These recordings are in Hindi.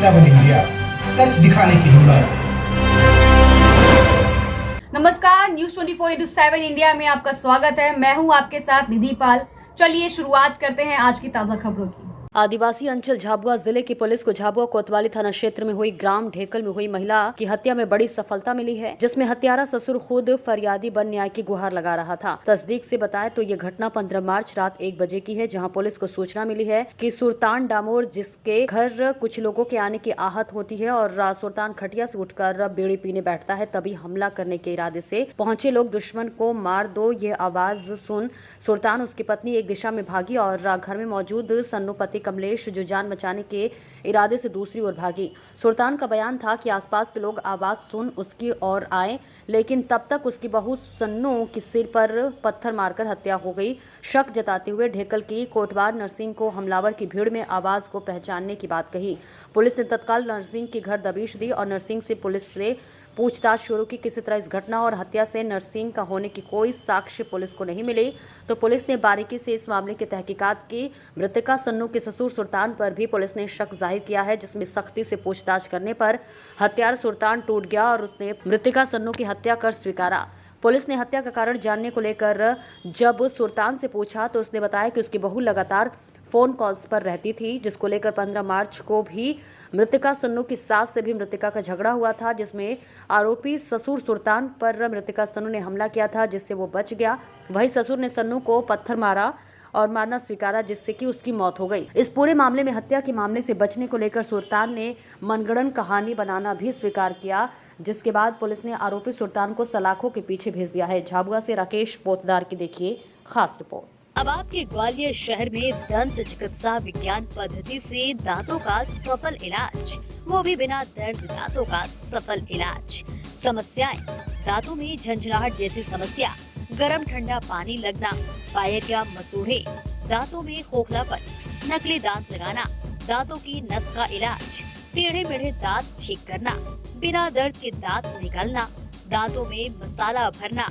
7 इंडिया, सच दिखाने की हिम्मत। नमस्कार, न्यूज 24/7 इंडिया में आपका स्वागत है। मैं हूं आपके साथ निधि पाल। चलिए शुरुआत करते हैं आज की ताजा खबरों की। आदिवासी अंचल झाबुआ जिले की पुलिस को झाबुआ कोतवाली थाना क्षेत्र में हुई ग्राम ढेकल में हुई महिला की हत्या में बड़ी सफलता मिली है, जिसमें हत्यारा ससुर खुद फरियादी बन न्याय की गुहार लगा रहा था। तस्दीक से बताएं तो ये घटना 15 मार्च रात 1 बजे की है, जहां पुलिस को सूचना मिली है कि सुल्तान डामोर जिसके घर कुछ लोगों के आने की आहत होती है और सुल्तान खटिया से उठकर बीड़ी पीने बैठता है, तभी हमला करने के इरादे से पहुंचे लोग दुश्मन को मार दो ये आवाज सुन सुल्तान उसकी पत्नी एक दिशा में भागी और घर में मौजूद सन्नू पति कमलेश जो जान बचाने के इरादे से दूसरी ओर भागी। सुल्तान का बयान था कि आसपास के लोग आवाज सुन उसकी ओर आए, लेकिन तब तक उसकी बहू सन्नू के सिर पर पत्थर मारकर हत्या हो गई। शक जताते हुए ढेकल की कोटवार नरसिंह को हमलावर की भीड़ में आवाज को पहचानने की बात कही। पुलिस ने तत्काल नरसिंह के घर दबिश दी और नरसिंह से पुलिस से पूछताछ शुरू की। किसी तरह इस घटना और हत्या से नरसिंह का होने की कोई साक्ष्य पुलिस को नहीं मिले, तो पुलिस ने बारीकी से इस मामले की तहकीकात की। मृतका सन्नू के ससुर सुल्तान पर भी पुलिस ने शक जाहिर किया है, जिसमें सख्ती से पूछताछ करने पर हत्यारा सुल्तान टूट गया और उसने मृतका सन्नू की हत्या कर स्वीकारा। पुलिस ने हत्या का कारण जानने को लेकर जब सुल्तान से पूछा तो उसने बताया कि उसकी बहू लगातार फोन कॉल्स पर रहती थी, जिसको लेकर 15 मार्च को भी मृतका सन्नू की सास से भी मृतका का झगड़ा हुआ था, जिसमें आरोपी ससुर सुल्तान पर मृतका सन्नू ने हमला किया था, जिससे वो बच गया। वहीं ससुर ने सन्नू को पत्थर मारा और मारना स्वीकारा, जिससे कि उसकी मौत हो गई। इस पूरे मामले में हत्या के मामले से बचने को लेकर सुल्तान ने मनगढ़ंत कहानी बनाना भी स्वीकार किया, जिसके बाद पुलिस ने आरोपी सुल्तान को सलाखों के पीछे भेज दिया है। झाबुआ से राकेश पोतदार की देखिए खास रिपोर्ट। अब आपके ग्वालियर शहर में दंत चिकित्सा विज्ञान पद्धति से दांतों का सफल इलाज, वो भी बिना दर्द दांतों का सफल इलाज। समस्याएं: दांतों में झंझनाहट जैसी समस्या, गरम ठंडा पानी लगना, पायक या मसूड़े, दांतों में खोखलापन, नकली दांत लगाना, दांतों की नस का इलाज, टेढ़े मेढ़े दांत ठीक करना, बिना दर्द के दांत निकलना, दांतों में मसाला भरना,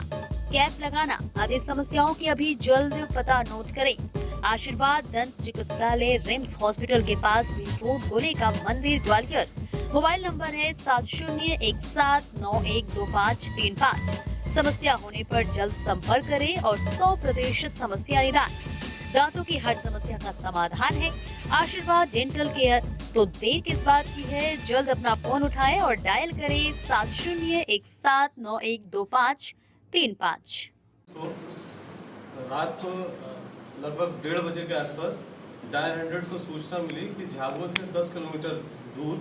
कैप लगाना आदि समस्याओं की अभी जल्द पता नोट करें। आशीर्वाद दंत चिकित्सालय रिम्स हॉस्पिटल के पास बीच रोड गोले का मंदिर ग्वालियर। मोबाइल नंबर है 7017912535। समस्या होने पर जल्द संपर्क करें और 100% समस्या निदान। दांतों की हर समस्या का समाधान है आशीर्वाद डेंटल केयर। तो देर किस बात की है, जल्द अपना फोन उठाएं और डायल करें 7017912535। तो रात को लगभग 1:30 बजे के आसपास डायल 100 को सूचना मिली कि झाबुआ से 10 किलोमीटर दूर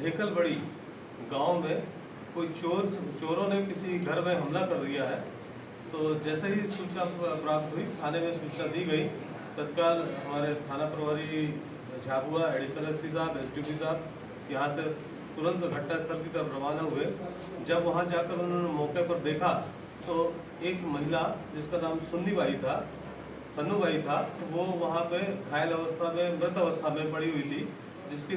ढेकल बड़ी गांव में कोई चोरों ने किसी घर में हमला कर दिया है। तो जैसे ही सूचना प्राप्त हुई, थाने में सूचना दी गई। तत्काल हमारे थाना प्रभारी झाबुआ, एडिशनल एसपी साहब, एसडीपी साहब यहाँ से तुरंत घटनास्थल की तरफ रवाना हुए। जब वहाँ जाकर उन्होंने मौके पर देखा तो एक महिला जिसका नाम सन्नू बाई था, वो वहाँ पे घायल अवस्था में, मृत अवस्था में पड़ी हुई थी, जिसके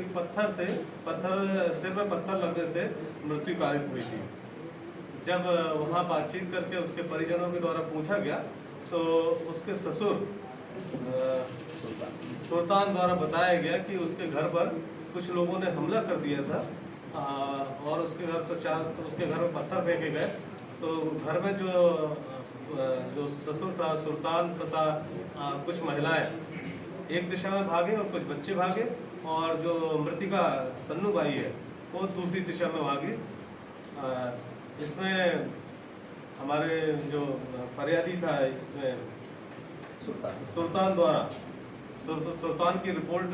सिर में पत्थर लगने से मृत्यु कारित हुई थी। जब वहाँ बातचीत करके उसके परिजनों के द्वारा पूछा गया तो उसके ससुर सुल्तान द्वारा बताया गया कि उसके घर पर कुछ लोगों ने हमला कर दिया था और उसके घर में पत्थर फेंके गए। तो घर में जो ससुर था, सुल्तान तथा कुछ महिलाएं एक दिशा में भागे और कुछ बच्चे भागे, और जो मृतिका सन्नू बाई है वो दूसरी दिशा में भागी। इसमें हमारे जो फरियादी था, इसमें सुल्तान की रिपोर्ट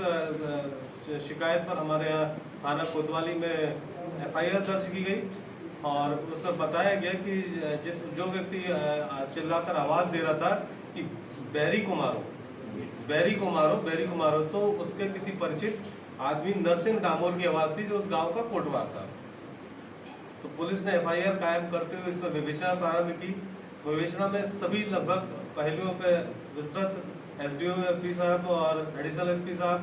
शिकायत पर हमारे यहाँ थाना कोतवाली में FIR दर्ज की गई और उसमें बताया गया कि जो व्यक्ति चिल्लाकर आवाज़ दे रहा था कि बैरी को मारो, तो उसके किसी परिचित आदमी नरसिंह डामोर की आवाज़ थी, जो उस गांव का कोटवार था। तो पुलिस ने FIR कायम करते हुए इसमें विवेचना प्रारंभ की। विवेचना में सभी लगभग पहलुओं पर विस्तृत SDO SP साहब और एडिशनल SP साहब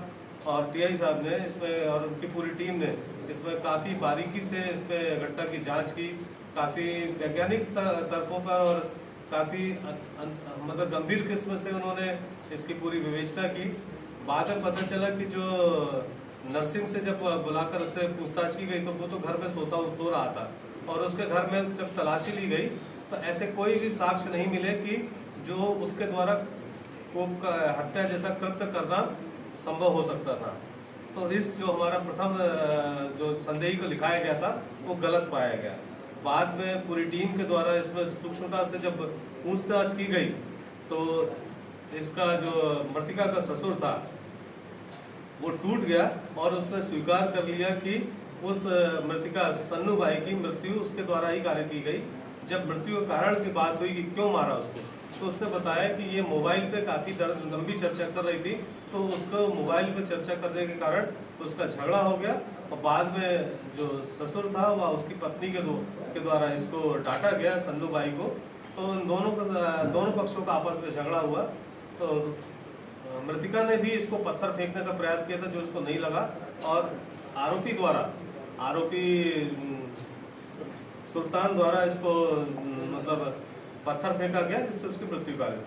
और TI साहब ने इसमें और उनकी पूरी टीम ने इसमें काफ़ी बारीकी से इस पे घटना की जांच की। काफ़ी वैज्ञानिक तर्कों पर और काफ़ी मतलब गंभीर किस्म से उन्होंने इसकी पूरी विवेचना की। बाद में पता चला कि जो नर्सिंग से जब बुलाकर उससे पूछताछ की गई तो वो तो घर में सो रहा था, और उसके घर में जब तलाशी ली गई तो ऐसे कोई भी साक्ष्य नहीं मिले कि जो उसके द्वारा को हत्या जैसा कृत्य करना संभव हो सकता था। तो इस जो हमारा प्रथम जो संदेही को लिखाया गया था वो गलत पाया गया। बाद में पूरी टीम के द्वारा इसमें सूक्ष्मता से जब पूछताछ की गई तो इसका जो मृतिका का ससुर था वो टूट गया और उसने स्वीकार कर लिया कि उस मृतिका सन्नू बाई की मृत्यु उसके द्वारा ही कार्य की गई। जब मृत्यु के कारण की बात हुई कि क्यों मारा उसको, तो उसने बताया कि ये मोबाइल पे काफ़ी लंबी चर्चा कर रही थी, तो उसको मोबाइल पे चर्चा करने के कारण उसका झगड़ा हो गया और बाद में जो ससुर था वह उसकी पत्नी के द्वारा इसको डांटा गया सन्नू बाई को। तो दोनों पक्षों का आपस में झगड़ा हुआ। तो मृतिका ने भी इसको पत्थर फेंकने का प्रयास किया था जो इसको नहीं लगा, और आरोपी सुल्तान द्वारा इसको मतलब पत्थर फेंका गया जिससे उसकी मृत्यु हो गई।